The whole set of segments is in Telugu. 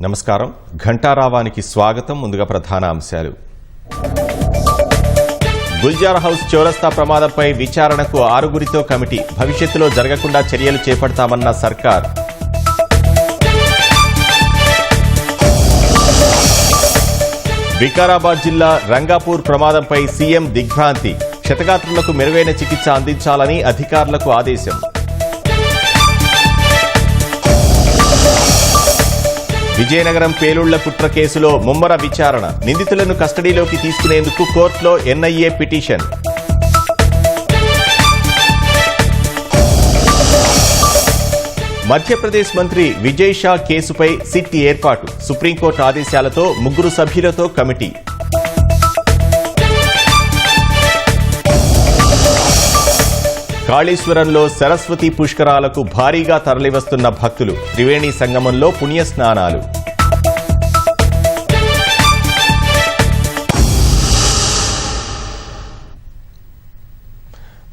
నమస్కారం. ఘంటారావానికి స్వాగతం. ముందుగా ప్రధాన అంశాలు. గుల్జార్ హౌస్ చౌరస్తా ప్రమాదంపై విచారణకు 6గురితో కమిటీ. భవిష్యత్తులో జరగకుండా చర్యలు చేపడతామన్న సర్కార్. వికారాబాద్ జిల్లా రంగాపూర్ ప్రమాదంపై సీఎం దిగ్భ్రాంతి. క్షతగాత్రులకు మెరుగైన చికిత్స అందించాలని అధికారులకు ఆదేశం. విజయనగరం పేలుళ్ల కుట్ర కేసులో ముమ్మర విచారణ. నిందితులను కస్టడీలోకి తీసుకునేందుకు కోర్టులో ఎన్ఐఏ పిటిషన్. మధ్యప్రదేశ్ మంత్రి విజయ్ షా కేసుపై సిట్ ఏర్పాటు. సుప్రీంకోర్టు ఆదేశాలతో 3 సభ్యులతో కమిటీ. కాళేశ్వరంలో సరస్వతి పుష్కరాలకు భారీగా తరలివస్తున్న భక్తులు. త్రివేణి సంగమంలో పుణ్యస్నానాలు.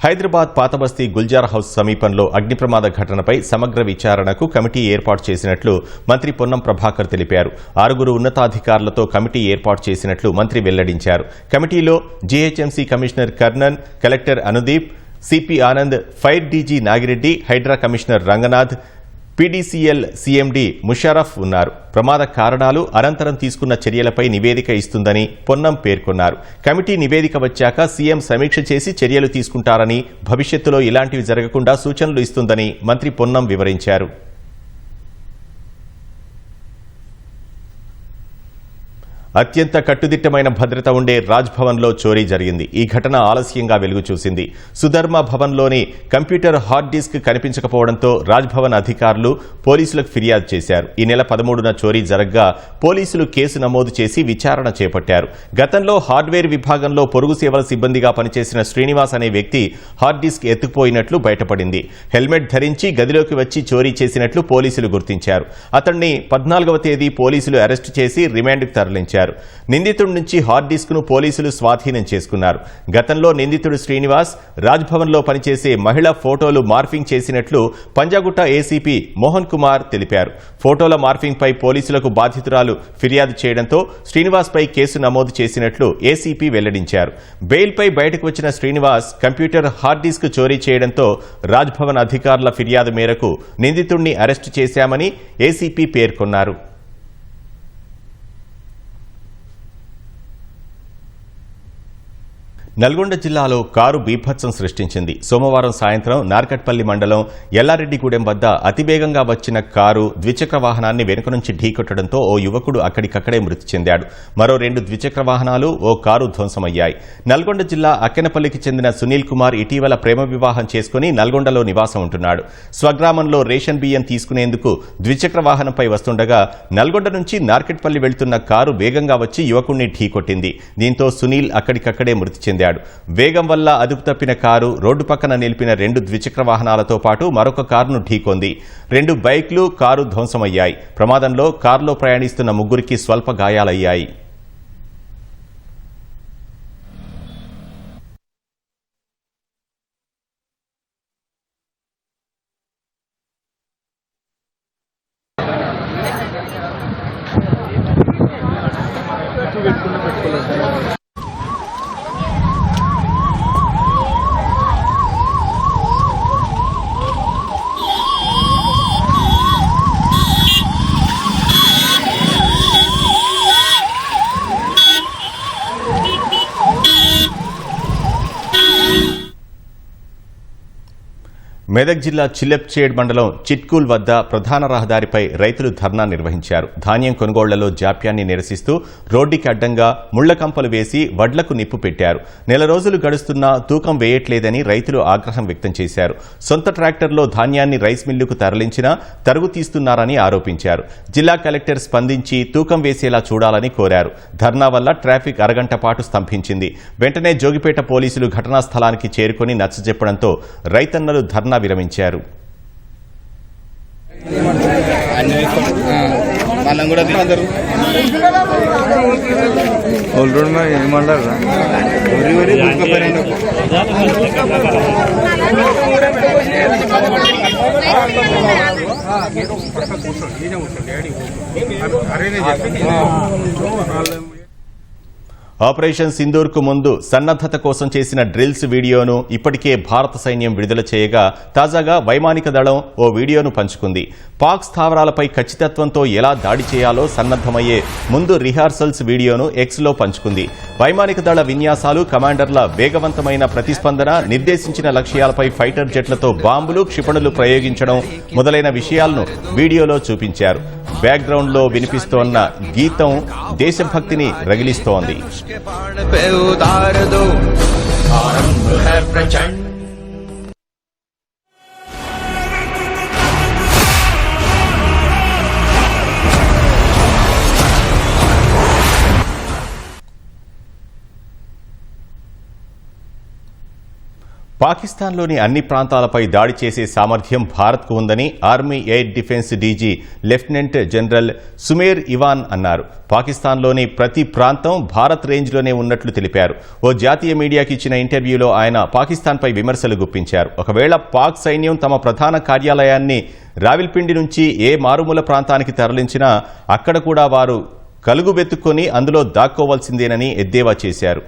హైదరాబాద్ పాతబస్తీ గుల్జార్ హౌస్ సమీపంలో అగ్ని ప్రమాద ఘటనపై సమగ్ర విచారణకు కమిటీ ఏర్పాటు చేసినట్లు మంత్రి పొన్నం ప్రభాకర్ తెలిపారు. 6 ఉన్నతాధికారులతో కమిటీ ఏర్పాటు చేసినట్లు మంత్రి వెల్లడించారు. కమిటీలో GHMC commissioner Karnan, collector Anudeep, CP Anand, fire DG Nagireddy, HYDRAA commissioner Ranganath, PDCL CMD Musharraf ఉన్నారు. ప్రమాద కారణాలు, అనంతరం తీసుకున్న చర్యలపై నివేదిక ఇస్తుందని పొన్నం పేర్కొన్నారు. కమిటీ నివేదిక వచ్చాక సీఎం సమీక్ష చేసి చర్యలు తీసుకుంటారని, భవిష్యత్తులో ఇలాంటివి జరగకుండా సూచనలు ఇస్తుందని మంత్రి పొన్నం వివరించారు. అత్యంత కట్టుదిట్టమైన భద్రత ఉండే రాజ్ భవన్లో చోరీ జరిగింది. ఈ ఘటన ఆలస్యంగా వెలుగు చూసింది. సుధర్మ భవన్లోని కంప్యూటర్ హార్డ్ డిస్క్ కనిపించకపోవడంతో రాజ్ భవన్ అధికారులు పోలీసులకు ఫిర్యాదు చేశారు. ఈ నెల 13న చోరీ జరగ్గా పోలీసులు కేసు నమోదు చేసి విచారణ చేపట్టారు. గతంలో హార్డ్వేర్ విభాగంలో పొరుగు సేవల సిబ్బందిగా పనిచేసిన శ్రీనివాస్ అనే వ్యక్తి హార్డ్ డిస్క్ ఎత్తుకుపోయినట్లు బయటపడింది. హెల్మెట్ ధరించి గదిలోకి వచ్చి చోరీ చేసినట్లు పోలీసులు గుర్తించారు. అతన్ని 14వ తేదీ పోలీసులు అరెస్టు చేసి రిమాండ్కు తరలించారు. నిందితుడి నుంచి హార్డ్ డిస్క్ ను పోలీసులు స్వాధీనం చేసుకున్నారు. గతంలో నిందితుడు శ్రీనివాస్ రాజ్ భవన్ లో పనిచేసే మహిళ ఫోటోలు మార్ఫింగ్ చేసినట్లు పంజాగుట్ట ఏసీపీ మోహన్ కుమార్ తెలిపారు. ఫోటోల మార్ఫింగ్ పై పోలీసులకు బాధితురాలు ఫిర్యాదు చేయడంతో శ్రీనివాస్ పై కేసు నమోదు చేసినట్లు ఏసీపీ వెల్లడించారు. బెయిల్ పై బయటకు వచ్చిన శ్రీనివాస్ కంప్యూటర్ హార్డ్ డిస్క్ చోరీ చేయడంతో రాజ్ భవన్ అధికారుల ఫిర్యాదు మేరకు నిందితుడిని అరెస్టు చేశామని ఏసీపీ పేర్కొన్నారు. నల్గొండ జిల్లాలో కారు బీభత్సం సృష్టించింది. సోమవారం సాయంత్రం నార్కట్పల్లి మండలం ఎల్లారెడ్డిగూడెం వద్ద అతివేగంగా వచ్చిన కారు ద్విచక్ర వాహనాన్ని వెనుక నుంచి ఢీకొట్టడంతో ఓ యువకుడు అక్కడికక్కడే మృతి చెందాడు. మరో 2 ద్విచక్ర వాహనాలు, ఓ కారు ధ్వంసమయ్యాయి. నల్గొండ జిల్లా అక్కెనపల్లికి చెందిన సునీల్ కుమార్ ఇటీవల ప్రేమ వివాహం చేసుకుని నల్గొండలో నివాసం ఉంటున్నాడు. స్వగ్రామంలో రేషన్ బియ్యం తీసుకునేందుకు ద్విచక్ర వాహనంపై వస్తుండగా నల్గొండ నుంచి నార్కట్పల్లి వెళ్తున్న కారు వేగంగా వచ్చి యువకుడిని ఢీకొట్టింది. దీంతో సునీల్ అక్కడికక్కడే మృతి చెందాడు. వేగం వల్ల అదుపు తప్పిన కారు రోడ్డు పక్కన నిలిపిన 2 ద్విచక్ర వాహనాలతో పాటు మరొక కారును ఢీకొంది. 2 బైక్లు, కారు ధ్వంసమయ్యాయి. ప్రమాదంలో కారులో ప్రయాణిస్తున్న 3కి స్వల్ప గాయాలయ్యాయి. మెదక్ జిల్లా చిల్లెప్చేడ్ మండలం చిట్కూల్ వద్ద ప్రధాన రహదారిపై రైతులు ధర్నా నిర్వహించారు. ధాన్యం కొనుగోళ్లలో జాప్యాన్ని నిరసిస్తూ రోడ్డుకి అడ్డంగా ముళ్ల కంపలు వేసి వడ్లకు నిప్పు పెట్టారు. నెల రోజులు గడుస్తున్నా తూకం వేయట్లేదని రైతులు ఆగ్రహం వ్యక్తం చేశారు. సొంత ట్రాక్టర్లో ధాన్యాన్ని రైస్ మిల్లుకు తరలించినా తరుగు తీస్తున్నారని ఆరోపించారు. జిల్లా కలెక్టర్ స్పందించి తూకం వేసేలా చూడాలని కోరారు. ధర్నా వల్ల ట్రాఫిక్ అరగంట పాటు స్తంభించింది. వెంటనే జోగిపేట పోలీసులు ఘటనా స్థలానికి చేరుకుని నచ్చజెప్పడంతో రైతన్నలు ధర్నా విరమించారు. ఆపరేషన్ సింధూర్కు ముందు సన్నద్ధత కోసం చేసిన డ్రిల్స్ వీడియోను ఇప్పటికే భారత సైన్యం విడుదల చేయగా తాజాగా వైమానిక దళం ఓ వీడియోను పంచుకుంది. పాక్ స్థావరాలపై ఖచ్చితత్వంతో ఎలా దాడి చేయాలో సన్నద్ధమయ్యే ముందు రిహార్సల్స్ వీడియోను ఎక్స్లో పంచుకుంది. వైమానిక దళ విన్యాసాలు, కమాండర్ల వేగవంతమైన ప్రతిస్పందన, నిర్దేశించిన లక్ష్యాలపై ఫైటర్ జెట్లతో బాంబులు, క్షిపణులు ప్రయోగించడం మొదలైన విషయాలను వీడియోలో చూపించారు. బ్యాక్గ్రౌండ్లో వినిపిస్తోన్న గీతం దేశభక్తిని రగిలిస్తోంది. పాకిస్తాన్లోని అన్ని ప్రాంతాలపై దాడి చేసే సామర్థ్యం భారత్కు ఉందని army air defence DG lieutenant general Sumer Ivan అన్నారు. పాకిస్తాన్లోని ప్రతి ప్రాంతం భారత్ రేంజ్లోనే ఉన్నట్లు తెలిపారు. ఓ జాతీయ మీడియాకి ఇచ్చిన ఇంటర్వ్యూలో ఆయన పాకిస్తాన్పై విమర్శలు గుప్పించారు. ఒకవేళ పాక్ సైన్యం తమ ప్రధాన కార్యాలయాన్ని రావిల్పిండి నుంచి ఏ మారుమూల ప్రాంతానికి తరలించినా అక్కడ కూడా వారు కలుగుబెత్తుకొని అందులో దాక్కోవాల్సిందేనని ఎద్దేవా చేశారు.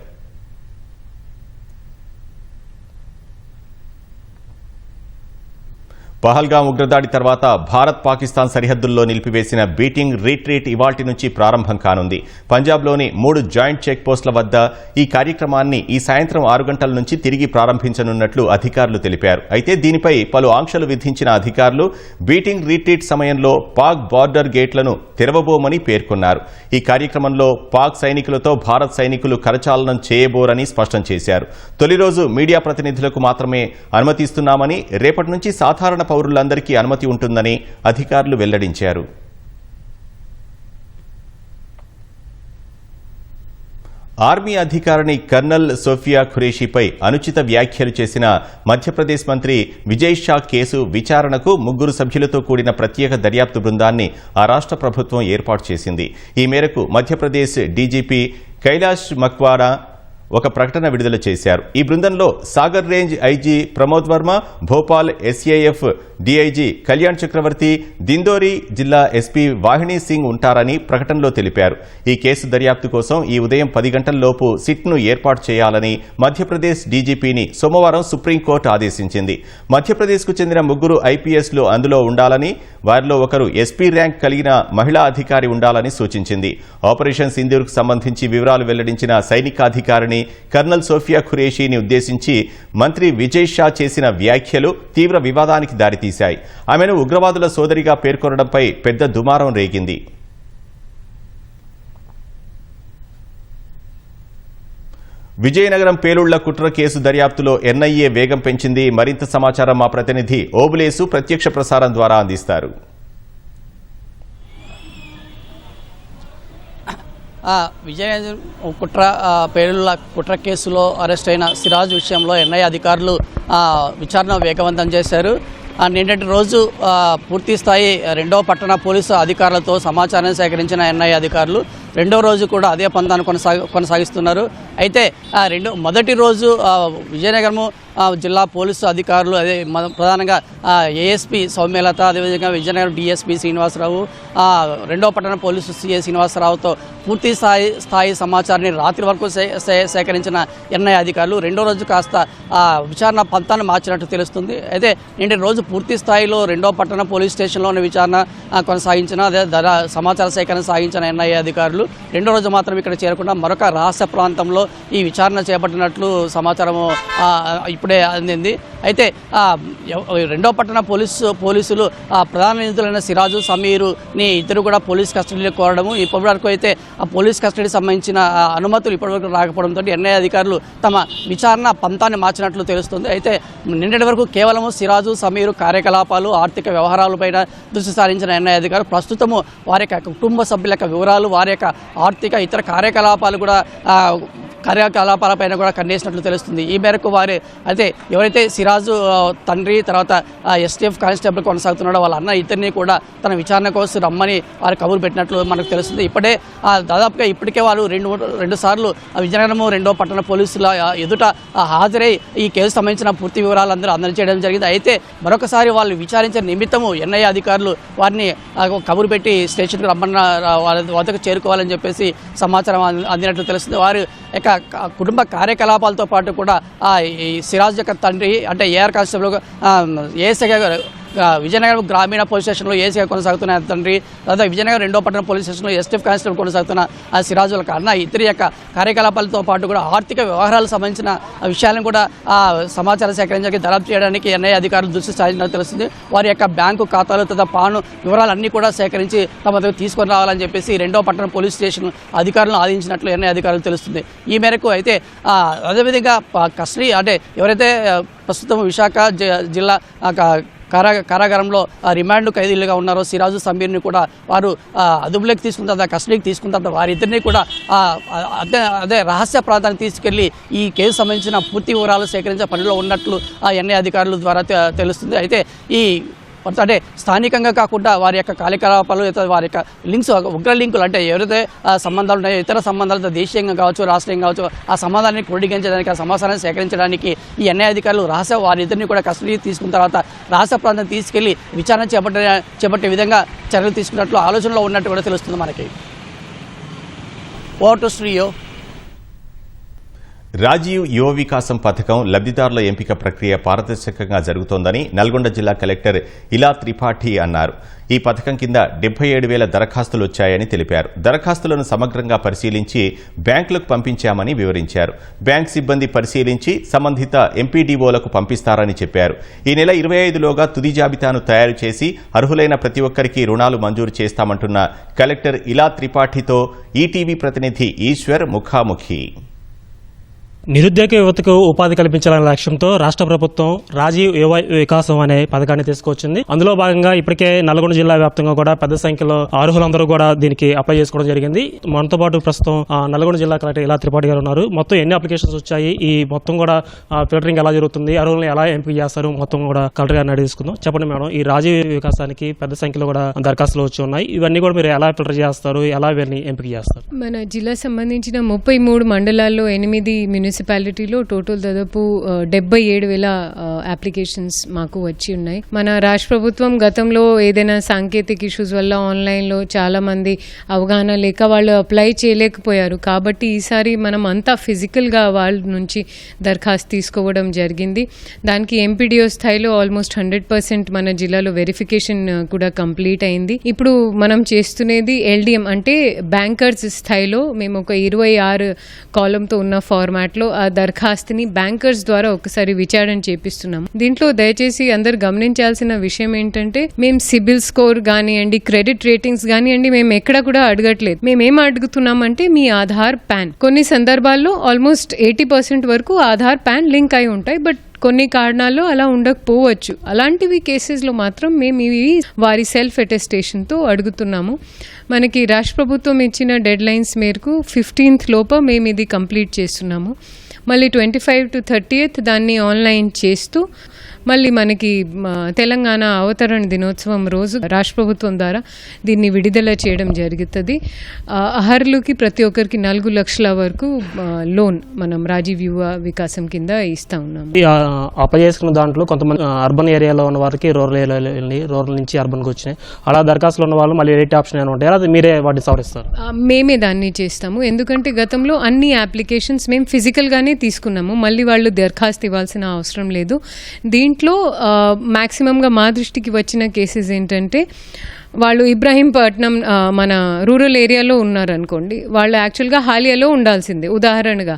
పహల్గాం ఉగ్రదాడి తర్వాత భారత్ పాకిస్తాన్ సరిహద్దుల్లో నిలిపివేసిన బీటింగ్ రీట్రీట్ ఇవాల్టి నుంచి ప్రారంభం కానుంది. పంజాబ్లోని 3 జాయింట్ చెక్ పోస్టుల వద్ద ఈ కార్యక్రమాన్ని ఈ సాయంత్రం 6 గంటల నుంచి తిరిగి ప్రారంభించనున్నట్లు అధికారులు తెలిపారు. అయితే దీనిపై పలు ఆంక్షలు విధించిన అధికారులు బీటింగ్ రీట్రీట్ సమయంలో పాక్ బార్డర్ గేట్లను తెరవబోమని పేర్కొన్నారు. ఈ కార్యక్రమంలో పాక్ సైనికులతో భారత్ సైనికులు కరచాలనం చేయబోరని స్పష్టం చేశారు. తొలి రోజు మీడియా ప్రతినిధులకు మాత్రమే అనుమతిస్తున్నామని, రేపటి నుంచి సాధారణ పౌరులందరికీ అనుమతి ఉంటుందని అధికారులు వెల్లడించారు. ఆర్మీ అధికారిని కర్నల్ సోఫియా ఖురేషీపై అనుచిత వ్యాఖ్యలు చేసిన మధ్యప్రదేశ్ మంత్రి విజయ్ షా కేసు విచారణకు 3 సభ్యులతో కూడిన ప్రత్యేక దర్యాప్తు బృందాన్ని ఆ రాష్ట్ర ప్రభుత్వం ఏర్పాటు చేసింది. ఈ మేరకు మధ్యప్రదేశ్ డీజీపీ కైలాష్ మక్వానా ఒక ప్రకటన విడుదల చేశారు. ఈ బృందంలో Sagar range IG Pramod Varma, Bhopal SAF DIG Kalyan Chakravarthi, Dindori జిల్లా ఎస్పీ వాహిని సింగ్ ఉంటారని ప్రకటనలో తెలిపారు. ఈ కేసు దర్యాప్తు కోసం ఈ ఉదయం 10 గంటల్లోపు సిట్ను ఏర్పాటు చేయాలని మధ్యప్రదేశ్ డీజీపీని సోమవారం సుప్రీంకోర్టు ఆదేశించింది. మధ్యప్రదేశ్కు చెందిన 3 ఐపీఎస్లు అందులో ఉండాలని, వారిలో ఒకరు ఎస్పీ ర్యాంక్ కలిగిన మహిళా అధికారి ఉండాలని సూచించింది. ఆపరేషన్ సింధూర్కు సంబంధించి వివరాలు వెల్లడించిన సైనికాధికారిని కర్నల్ సోఫియా ఖురేషీని ఉద్దేశించి మంత్రి విజయ్ షా చేసిన వ్యాఖ్యలు తీవ్ర వివాదానికి దారితీశాయి. ఆమెను ఉగ్రవాదుల సోదరిగా పేర్కొనడంపై పెద్ద దుమారం రేగింది. విజయనగరం పేలుళ్ల కుట్ర కేసు దర్యాప్తులో ఎన్ఐఏ వేగం పెంచింది. మరింత సమాచారం మా ప్రతినిధి ఓబులేసు ప్రత్యక్ష ప్రసారం ద్వారా అందిస్తారు. విజయనగరం పేలుళ్ల కుట్ర కేసులో అరెస్ట్ అయిన సిరాజ్ విషయంలో ఎన్ఐఏ అధికారులు విచారణ వేగవంతం చేశారు. నిన్నటి రోజు పూర్తి స్థాయి 2వ పట్టణ పోలీసు అధికారులతో సమాచారాన్ని సేకరించిన ఎన్ఐఏ అధికారులు 2వ రోజు కూడా అదే పంతాను కొనసాగిస్తున్నారు. అయితే మొదటి రోజు విజయనగరము జిల్లా పోలీసు అధికారులు అదే ప్రధానంగా ఏఎస్పీ సౌమ్యలత, అదేవిధంగా విజయనగరం డిఎస్పీ శ్రీనివాసరావు, 2వ పట్టణ పోలీసు సిఐ శ్రీనివాసరావుతో పూర్తి స్థాయి సమాచారాన్ని రాత్రి వరకు సేకరించిన ఎన్ఐఏ అధికారులు 2వ రోజు కాస్త విచారణ పంతాన్ని మార్చినట్టు తెలుస్తుంది. అయితే నిన్నటి రోజు పూర్తి స్థాయిలో 2వ పట్టణ పోలీస్ స్టేషన్లోని విచారణ కొనసాగించిన అదే సమాచార సేకరణ సాగించిన ఎన్ఐఏ అధికారులు 2వ రోజు మాత్రం ఇక్కడ చేరకుండా మరొక రహస్య ప్రాంతంలో ఈ విచారణ చేపట్టినట్లు సమాచారము ఇప్పుడే అందింది. అయితే 2వ పట్టణ పోలీసులు ప్రధాన నిందితులైన సిరాజు, సమీరుని ఇద్దరు కూడా పోలీస్ కస్టడీలో కోరడము, ఇప్పటివరకు అయితే ఆ పోలీస్ కస్టడీకి సంబంధించిన అనుమతులు ఇప్పటివరకు రాకపోవడంతో ఎన్ఐఏ అధికారులు తమ విచారణ పంతాన్ని మార్చినట్లు తెలుస్తుంది. అయితే నిన్నటి వరకు కేవలం సిరాజు, సమీరు కార్యకలాపాలు, ఆర్థిక వ్యవహారాలపైన దృష్టి సారించిన ఎన్ఐఏ అధికారులు ప్రస్తుతము వారి యొక్క కుటుంబ సభ్యుల యొక్క వివరాలు, వారి యొక్క ఆర్థిక ఇతర కార్యకలాపాలు కూడా కార్యకలాపాలపైన కూడా కన్నేసినట్లు తెలుస్తుంది. ఈ మేరకు వారు అయితే ఎవరైతే సిరాజు తండ్రి తర్వాత ఎస్టీఎఫ్ కానిస్టేబుల్ కొనసాగుతున్నాడో వాళ్ళ అన్న ఇద్దరిని కూడా తన విచారణ కోసం రమ్మని వారు కబురు పెట్టినట్లు మనకు తెలుస్తుంది. దాదాపుగా ఇప్పటికే వారు రెండు సార్లు విజయనగరం 2వ పట్టణ పోలీసుల ఎదుట హాజరై ఈ కేసు సంబంధించిన పూర్తి వివరాలందరూ అందజేయడం జరిగింది. అయితే మరొకసారి వాళ్ళు విచారించే నిమిత్తము ఎన్ఐఏ అధికారులు వారిని కబురు పెట్టి స్టేషన్కి రమ్మన్న వాళ్ళ వద్దకు చేరుకోవాలని చెప్పేసి సమాచారం అందినట్లు తెలుస్తుంది. వారి యొక్క కుటుంబ కార్యకలాపాలతో పాటు కూడా ఈ సిరాజ్ యొక్క తండ్రి అంటే ఏఆర్ కానిస్టేబుల్ ఏఎస్ఐ విజయనగరం గ్రామీణ పోలీస్ స్టేషన్లో ఏసీగా కొనసాగుతున్న తండ్రి, తర్వాత విజయనగరం 2వ పట్టణ పోలీస్ స్టేషన్లో ఎస్టీఎఫ్ కానిస్టేబుల్ కొనసాగుతున్న సిరాజుల అన్న ఇద్దరి యొక్క కార్యకలాపాలతో పాటు కూడా ఆర్థిక వ్యవహారాలకు సంబంధించిన విషయాలను కూడా సమాచారం సేకరించడానికి దర్యాప్తు చేయడానికి ఎన్ఐఏ అధికారులు దృష్టి సారించినట్టు తెలుస్తుంది. వారి యొక్క బ్యాంకు ఖాతాలు తద పాను వివరాలన్నీ కూడా సేకరించి తమ దగ్గర తీసుకొని రావాలని చెప్పేసి 2వ పట్టణ పోలీస్ స్టేషన్ అధికారులను ఆదేశించినట్లు ఎన్ఐఏ అధికారులు తెలుస్తుంది. ఈ మేరకు అయితే అదేవిధంగా కస్టడీ అంటే ఎవరైతే ప్రస్తుతం విశాఖ జిల్లా కారాగారంలో రిమాండ్ ఖైదీలుగా ఉన్నారో సిరాజు సమీర్ని కూడా వారు అదుపులోకి తీసుకున్న తర్వాత కస్టడీకి తీసుకున్న తర్వాత వారిద్దరిని కూడా అదే రహస్య ప్రాంతానికి తీసుకెళ్లి ఈ కేసు సంబంధించిన పూర్తి వివరాలు సేకరించే పనిలో ఉన్నట్లు ఎన్ఐఏ అధికారుల ద్వారా తెలుస్తుంది. అయితే ఈ అంటే స్థానికంగా కాకుండా వారి యొక్క కార్యకలాపాలు వారి యొక్క లింక్స్ ఉగ్ర లింకులు అంటే ఎవరైతే సంబంధాలు ఉన్నాయో ఇతర సంబంధాలతో దేశీయంగా కావచ్చు రాష్ట్రీయంగా కావచ్చు ఆ సంబంధాన్ని క్రోడీకరించడానికి ఆ సమాచారాన్ని సేకరించడానికి ఈ ఎన్ఐఏ అధికారులు వారిద్దరిని కూడా కస్టడీ తీసుకున్న తర్వాత రహస్య ప్రాంతం తీసుకెళ్లి విచారణ చేపట్టే విధంగా చర్యలు తీసుకున్నట్లు ఆలోచనలో ఉన్నట్టు కూడా తెలుస్తుంది మనకి. Over to studio. రాజీవ్ యువ వికాసం పథకం లబ్ధిదారుల ఎంపిక ప్రక్రియ పారదర్శకంగా జరుగుతోందని నల్గొండ జిల్లా కలెక్టర్ ఇలా త్రిపాఠి అన్నారు. ఈ పథకం కింద 77,000 దరఖాస్తులు వచ్చాయని తెలిపారు. దరఖాస్తులను సమగ్రంగా పరిశీలించి బ్యాంకులకు పంపించామని వివరించారు. బ్యాంక్ సిబ్బంది పరిశీలించి సంబంధిత ఎంపీడీఓలకు పంపిస్తారని చెప్పారు. ఈ నెల 25లోగా తుది జాబితాను తయారు చేసి అర్హులైన ప్రతి ఒక్కరికి రుణాలు మంజూరు చేస్తామంటున్న కలెక్టర్ ఇలా త్రిపాఠితో ఈటీవీ ప్రతినిధి ఈశ్వర్ ముఖాముఖి. నిరుద్యోగ యువతకు ఉపాధి కల్పించాలనే లక్ష్యంతో రాష్ట్ర ప్రభుత్వం రాజీవ్ యువ వికాసం అనే పథకాన్ని తీసుకొచ్చింది. అందులో భాగంగా ఇప్పటికే నల్గొండ జిల్లా వ్యాప్తంగా కూడా పెద్ద సంఖ్యలో అర్హులందరూ కూడా దీనికి అప్లై చేసుకోవడం జరిగింది. మనతో పాటు ప్రస్తుతం నల్గొండ జిల్లా కలెక్టర్ ఇలా త్రిపాఠి గారు ఉన్నారు. మొత్తం ఎన్ని అప్లికేషన్స్ వచ్చాయి, ఈ మొత్తం కూడా ఫిల్టరింగ్ ఎలా జరుగుతుంది, అర్హులను ఎలా ఎంపిక చేస్తారు, మొత్తం కూడా కలెక్టర్ గారిని అడిగి తీసుకుందాం. చెప్పండి మేడం, ఈ రాజీవ్ వికాసానికి పెద్ద సంఖ్యలో కూడా దరఖాస్తులు వచ్చి ఉన్నాయి. ఇవన్నీ కూడా మీరు ఎలా ఫిల్టర్ చేస్తారు, ఎలా ఇవన్నీ ఎంపిక చేస్తారు? మన జిల్లా సంబంధించిన 33 మండలాల్లో 8 మున్సిపాలిటీలో టోటల్ దాదాపు 77,000 అప్లికేషన్స్ మాకు వచ్చి ఉన్నాయి. మన రాష్ట్ర ప్రభుత్వం గతంలో ఏదైనా సాంకేతిక ఇష్యూస్ వల్ల ఆన్లైన్లో చాలా మంది అవగాహన లేక వాళ్ళు అప్లై చేయలేకపోయారు. కాబట్టి ఈసారి మనం అంతా ఫిజికల్గా వాళ్ళ నుంచి దరఖాస్తు తీసుకోవడం జరిగింది. దానికి ఎంపీడీఓ స్థాయిలో ఆల్మోస్ట్ 100% మన జిల్లాలో వెరిఫికేషన్ కూడా కంప్లీట్ అయింది. ఇప్పుడు మనం చేస్తున్నది ఎల్డిఎం అంటే బ్యాంకర్స్ స్థాయిలో మేము ఒక 26 కాలంతో ఉన్న ఫార్మాట్లో ఆ దరఖాస్తుని బ్యాంకర్స్ ద్వారా ఒకసారి విచారణ చేపిస్తున్నాం. దీంట్లో దయచేసి అందరు గమనించాల్సిన విషయం ఏంటంటే మేము సిబిల్ స్కోర్ కానివ్వండి, క్రెడిట్ రేటింగ్స్ కానివ్వండి, మేము ఎక్కడ కూడా అడగట్లేదు. మేమేం అడుగుతున్నామంటే మీ ఆధార్, పాన్. కొన్ని సందర్భాల్లో ఆల్మోస్ట్ 80% వరకు ఆధార్, పాన్ లింక్ అయి ఉంటాయి. బట్ కొన్ని కారణాల్లో అలా ఉండకపోవచ్చు. అలాంటివి కేసెస్లో మాత్రం మేము ఇవి వారి సెల్ఫ్ అటెస్టేషన్తో అడుగుతున్నాము. మనకి రాష్ట్ర ప్రభుత్వం ఇచ్చిన డెడ్ లైన్స్ మేరకు 15th లోపల మేము ఇది కంప్లీట్ చేస్తున్నాము. మళ్ళీ 25 to 30th దాన్ని ఆన్లైన్ చేస్తూ మళ్ళీ మనకి తెలంగాణ అవతరణ దినోత్సవం రోజు రాష్ట్ర ప్రభుత్వం ద్వారా దీన్ని విడుదల చేయడం జరుగుతుంది. అర్హులకి ప్రతి ఒక్కరికి 4 లక్షల వరకు లోన్ మనం రాజీవ్ యువ వికాసం కింద ఇస్తా ఉన్నాము. అప్లై చేసుకున్న దాంట్లో కొంతమంది అర్బన్ ఏరియాలో ఉన్న వారికి రూరల్ ఏరియాలో వెళ్ళి రూరల్ నుంచి అర్బన్కి వచ్చినాయి. అలా దరఖాస్తులు ఉన్న వాళ్ళు మళ్ళీ రేట్ ఆప్షన్ ఏమైనా ఉంటాయి, అది మీరే వాటిని సవరిస్తారు? మేమే దాన్ని చేస్తాము. ఎందుకంటే గతంలో అన్ని అప్లికేషన్స్ మేము ఫిజికల్గానే తీసుకున్నాము. మళ్ళీ వాళ్ళు దరఖాస్తు ఇవ్వాల్సిన అవసరం లేదు. దీంట్లో మ్యాక్సిమంగా మా దృష్టికి వచ్చిన కేసెస్ ఏంటంటే వాళ్ళు ఇబ్రాహీంపట్నం మన రూరల్ ఏరియాలో ఉన్నారనుకోండి, వాళ్ళు యాక్చువల్గా హాలియాలో ఉండాల్సిందే ఉదాహరణగా.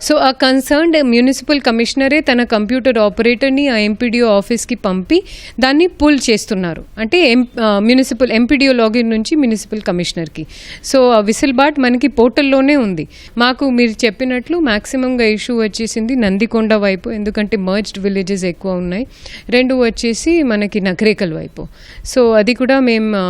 సో ఆ కన్సర్న్డ్ మున్సిపల్ కమిషనరే తన కంప్యూటర్ ఆపరేటర్ని ఆ ఎంపీడీఓ ఆఫీస్కి పంపి దాన్ని పుల్ చేస్తున్నారు. అంటే మున్సిపల్ ఎంపీడీఓ లాగిన్ నుంచి మున్సిపల్ కమిషనర్కి. సో ఆ విసిల్బాట్ మనకి పోర్టల్లోనే ఉంది. మాకు మీరు చెప్పినట్లు మ్యాక్సిమంగా ఇష్యూ వచ్చేసింది నందికొండ వైపు, ఎందుకంటే మర్జ్డ్ విలేజెస్ ఎక్కువ ఉన్నాయి. 2 వచ్చేసి మనకి నకరేకల్ వైపు. సో అది కూడా మేము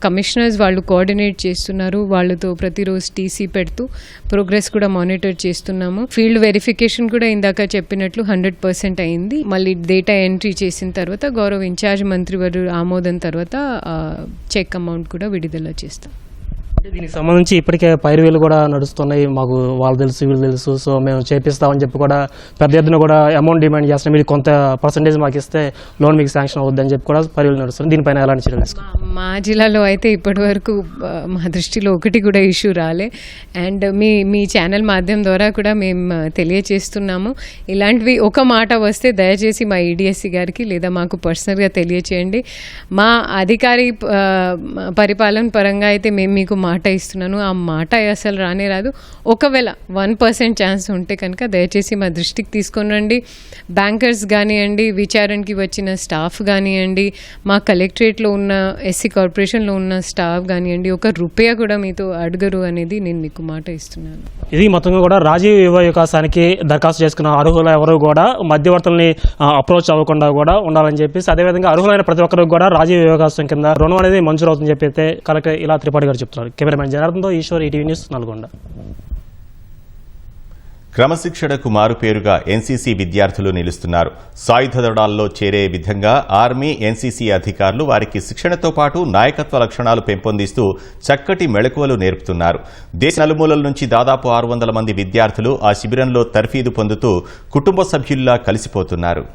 కమిషనర్స్ వాళ్ళు కోఆర్డినేట్ చేస్తున్నారు. వాళ్ళతో ప్రతిరోజు టీసీ పెడుతూ ప్రోగ్రెస్ కూడా మానిటర్ చేస్తున్నాము. ఫీల్డ్ వెరిఫికేషన్ కూడా ఇందాక చెప్పినట్లు 100% అయింది. మళ్ళీ డేటా ఎంట్రీ చేసిన తర్వాత గౌరవ ఇన్ఛార్జ్ మంత్రివర్యుల ఆమోదం తర్వాత చెక్ అమౌంట్ కూడా విడుదల చేస్తాం. దీనికి సంబంధించి ఇప్పటికే పైరువేలు కూడా నడుస్తున్నాయి. మాకు వాళ్ళు తెలుసు వీళ్ళు తెలుసు, సో మేము చేపిస్తామని చెప్పి కూడా పెద్ద ఎత్తున కూడా అమౌంట్ డిమాండ్ చేస్తున్నాం. మీరు కొంత పర్సంటేజ్ మాకు ఇస్తే లోన్ మీకు శాంక్షన్ అవుద్దని చెప్పి కూడా పైరువేలు నడుస్తుంది. దీనిపైన ఎలాంటి చర్యలు తీసుకుంటారు? మా జిల్లాలో అయితే ఇప్పటి వరకు మా దృష్టిలో ఒకటి కూడా ఇష్యూ రాలే. అండ్ మీ ఛానల్ మాధ్యమం ద్వారా కూడా మేము తెలియచేస్తున్నాము. ఇలాంటివి ఒక మాట వస్తే దయచేసి మా ఈడీఎస్సీ గారికి లేదా మాకు పర్సనల్గా తెలియచేయండి. మా అధికారి పరిపాలన పరంగా అయితే మేము మీకు మాట ఇస్తున్నాను, ఆ మాట అసలు రానే రాదు. ఒకవేళ 1% ఛాన్స్ ఉంటే కనుక దయచేసి మా దృష్టికి తీసుకొని రండి. బ్యాంకర్స్ కానివ్వండి, విచారణకి వచ్చిన స్టాఫ్ కానివ్వండి, మా కలెక్టరేట్లో ఉన్న ఎస్సీ కార్పొరేషన్లో ఉన్న స్టాఫ్ కానివ్వండి, ₹1 కూడా మీతో అడగరు అనేది నేను మీకు మాట ఇస్తున్నాను. ఇది మొత్తంగా కూడా రాజీవ్ యువ వికాసానికి దరఖాస్తు చేసుకున్న అర్హుల ఎవరు కూడా మధ్యవర్తుల్ని అప్రోచ్ అవ్వకుండా కూడా ఉండాలని చెప్పేసి, అదేవిధంగా అర్హులైన ప్రతి ఒక్కరికి కూడా రాజీవ్ యువ వికాసం కింద రుణం అనేది మంజూరు అవుతుందని చెప్పి అయితే కలెక్టర్ ఇలా త్రిపాఠి గారు చెప్తున్నారు. కెమెరామెన్ జనార్దన్తో ఈశ్వర్, ఈటీవీ న్యూస్, నల్గొండ. క్రమశిక్షణకు మారుపేరుగా ఎన్సీసీ విద్యార్థులు నిలుస్తున్నారు. సాయుధ దళాల్లో చేరే విధంగా ఆర్మీ, ఎన్సీసీ అధికారులు వారికి శిక్షణతో పాటు నాయకత్వ లక్షణాలు పెంపొందిస్తూ చక్కటి మెళకువలు నేర్పుతున్నారు. దేశ నలుమూలల నుంచి దాదాపు 600 మంది విద్యార్థులు ఆ శిబిరంలో తర్ఫీదు పొందుతూ కుటుంబ సభ్యుల్లా కలిసిపోతున్నారు.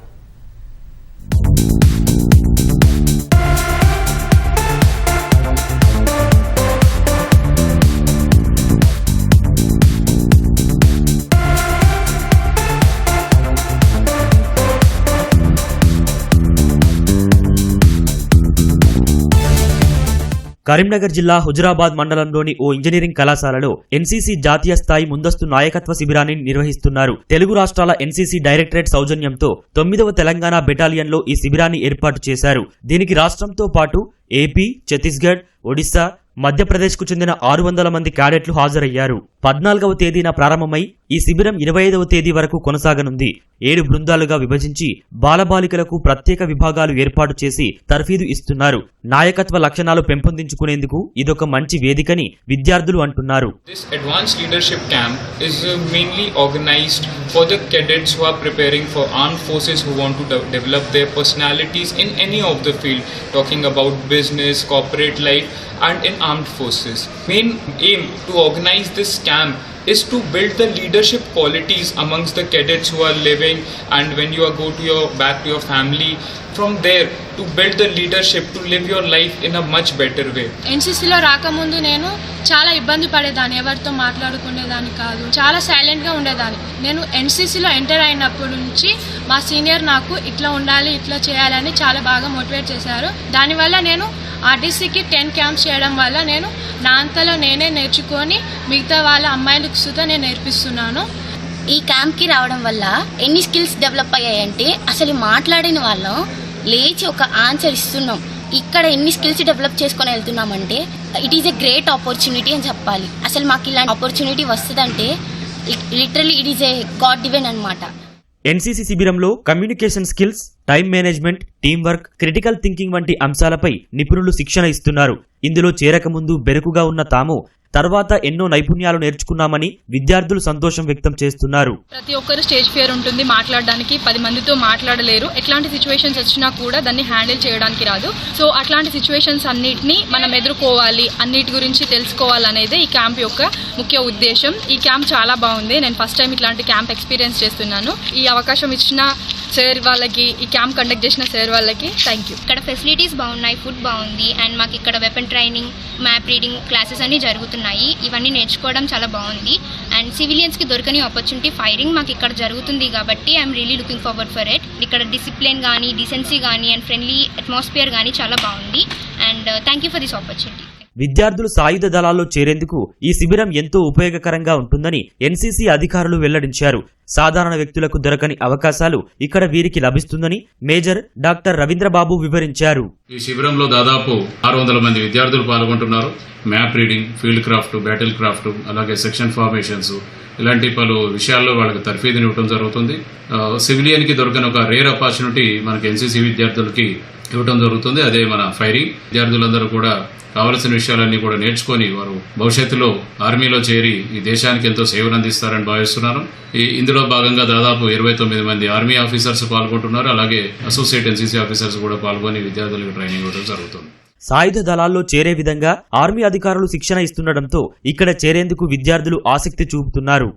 కరీంనగర్ జిల్లా హుజురాబాద్ మండలంలోని ఓ ఇంజనీరింగ్ కళాశాలలో ఎన్సీసీ జాతీయ స్థాయి ముందస్తు నాయకత్వ శిబిరాన్ని నిర్వహిస్తున్నారు. తెలుగు రాష్ట్రాల ఎన్సీసీ డైరెక్టరేట్ సౌజన్యంతో 9వ తెలంగాణ బెటాలియన్లో ఈ శిబిరాన్ని ఏర్పాటు చేశారు. దీనికి రాష్ట్రంతో పాటు ఏపీ, ఛత్తీస్గఢ్, ఒడిశా, మధ్యప్రదేశ్కు చెందిన 600 మంది క్యాడెట్లు హాజరయ్యారు. 14వ తేదీన ప్రారంభమై ఈ శిబిరం 25వ తేదీ వరకు కొనసాగనుంది. 7 బృందాలుగా విభజించి బాలబాలికలకు ప్రత్యేక విభాగాలు ఏర్పాటు చేసి తర్ఫీదు ఇస్తున్నారు. నాయకత్వ లక్షణాలు పెంపొందించుకునేందుకు ఇదొక మంచి వేదికని విద్యార్థులు అంటున్నారు. This advanced leadership camp is mainly organized for the cadets who are preparing for armed forces who want to develop their personalities in any of the field, talking about business, corporate life and in armed forces. Main aim to organize this camp is to build the leadership qualities amongst the cadets who are living, and when you are go to back to your family, from there to build the leadership to live your life in a much better way. ఎన్సీసీలో రాకముందు నేను చాలా ఇబ్బంది పడేదాన్ని, ఎవరితో మాట్లాడుకునేదాన్ని కాదు, చాలా సైలెంట్గా ఉండేదాన్ని. నేను ఎన్సీసీలో ఎంటర్ అయినప్పటి నుంచి మా సీనియర్ నాకు ఇట్లా ఉండాలి, ఇట్లా చేయాలని చాలా బాగా మోటివేట్ చేశారు. దానివల్ల నేను ఆర్టీసీకి 10 క్యాంప్స్ చేయడం వల్ల నేను నా అంతలో నేనే నేర్చుకొని మిగతా వాళ్ళ అమ్మాయిలకు సుతా నేను నేర్పిస్తున్నాను. ఈ క్యాంప్కి రావడం వల్ల ఎన్ని స్కిల్స్ డెవలప్ అయ్యాయంటే, అసలు మాట్లాడిన వాళ్ళం లేచి ఒక ఆన్సర్ ఇస్తున్నాం. ఇక్కడ ఎన్ని స్కిల్స్ డెవలప్ చేసుకొని వెళ్తున్నామంటే it is a great opportunity అని చెప్పాలి. అసలు మాకు ఇలాంటి ఆపర్చునిటీ వస్తుందంటే literally it is a god given అన్నమాట. ఎన్సీసీ శిబిరంలో communication skills, time management, team work, critical thinking వంటి అంశాలపై నిపుణులు శిక్షణ ఇస్తున్నారు. ఇందులో చేరకముందు బెరుకుగా ఉన్న తాము తర్వాత ఎన్నో నైపుణ్యాలు నేర్చుకున్నామని విద్యార్థులు సంతోషం వ్యక్తం చేస్తున్నారు. ప్రతి ఒక్కరు స్టేజ్ ఫియర్ ఉంటుంది, మాట్లాడడానికి 10 మందితో మాట్లాడలేరు. ఎట్లాంటి సిచ్యువేషన్స్ వచ్చినా కూడా దాన్ని హ్యాండిల్ చేయడానికి రాదు. సో అట్లాంటి సిచ్యువేషన్స్ అన్నిటిని మనం ఎదుర్కోవాలి, అన్నిటి గురించి తెలుసుకోవాలనేదే ఈ క్యాంప్ యొక్క ముఖ్య ఉద్దేశం. ఈ క్యాంప్ చాలా బాగుంది. నేను ఫస్ట్ టైం ఇట్లాంటి క్యాంప్ ఎక్స్పీరియన్స్ చేస్తున్నాను. ఈ అవకాశం ఇచ్చిన సార్ వాళ్ళకి, ఈ క్యాంప్ కండక్ట్ చేసిన సార్ వాళ్ళకి థ్యాంక్ యూ. ఇక్కడ ఫెసిలిటీస్ బాగున్నాయి, ఫుడ్ బాగుంది, అండ్ మాకు ఇక్కడ weapon training, map reading classes అన్ని జరుగుతున్నాయి. ఇవన్నీ నేర్చుకోవడం చాలా బాగుంది. అండ్ సివిలియన్స్కి దొరకని ఆపర్చునిటీ ఫైరింగ్ మాకు ఇక్కడ జరుగుతుంది కాబట్టి I'm really looking forward for it. ఇక్కడ డిసిప్లిన్ కానీ, డీసెన్సీ కానీ అండ్ ఫ్రెండ్లీ అట్మాస్ఫియర్ కానీ చాలా బాగుంది. And thank you for this opportunity. విద్యార్థులు సాయుధ దళాల్లో చేరేందుకు ఈ శిబిరం ఎంతో ఉపయోగకరంగా ఉంటుందని ఎన్సీసీ అధికారులు వెల్లడించారు. సాధారణ వ్యక్తులకు దొరకని అవకాశాలు ఇక్కడ వీరికి లభిస్తుందని మేజర్ డాక్టర్ రవీంద్రబాబు వివరించారు. ఈ శిబిరంలో దాదాపు 600 మంది విద్యార్థులు పాల్గొంటున్నారు. Map reading, field craft, battle craft, అలాగే సెక్షన్ ఫార్మేషన్స్ ఇలాంటి పలు విషయాల్లో వాళ్ళకి తర్ఫీదుని ఇవ్వడం జరుగుతుంది. సివిలియన్కి దొరకని ఒక రేర్ ఆపర్చునిటీ మనకి ఎన్సీసీ విద్యార్థులకి ఇవ్వడం జరుగుతుంది. అదే మన ఫైరింగ్. విద్యార్థులందరూ కూడా కావలసిన విషయాలన్నీ కూడా నేర్చుకొని వారు భవిష్యత్తులో ఆర్మీలో చేరి ఈ దేశానికి ఎంతో సేవలు అందిస్తారని భావిస్తున్నాను. ఇందులో భాగంగా దాదాపు 29 మంది ఆర్మీ ఆఫీసర్స్ పాల్గొంటున్నారు. అలాగే అసోసియేట్ ఎన్సీసీ ఆఫీసర్స్ కూడా పాల్గొని విద్యార్థులకు ట్రైనింగ్ ఇవ్వడం జరుగుతుంది. సాయుధ దళాల్లో చేరే విధంగా ఆర్మీ అధికారులు శిక్షణ ఇస్తుండటంతో ఇక్కడ చేరేందుకు విద్యార్థులు ఆసక్తి చూపుతున్నారు.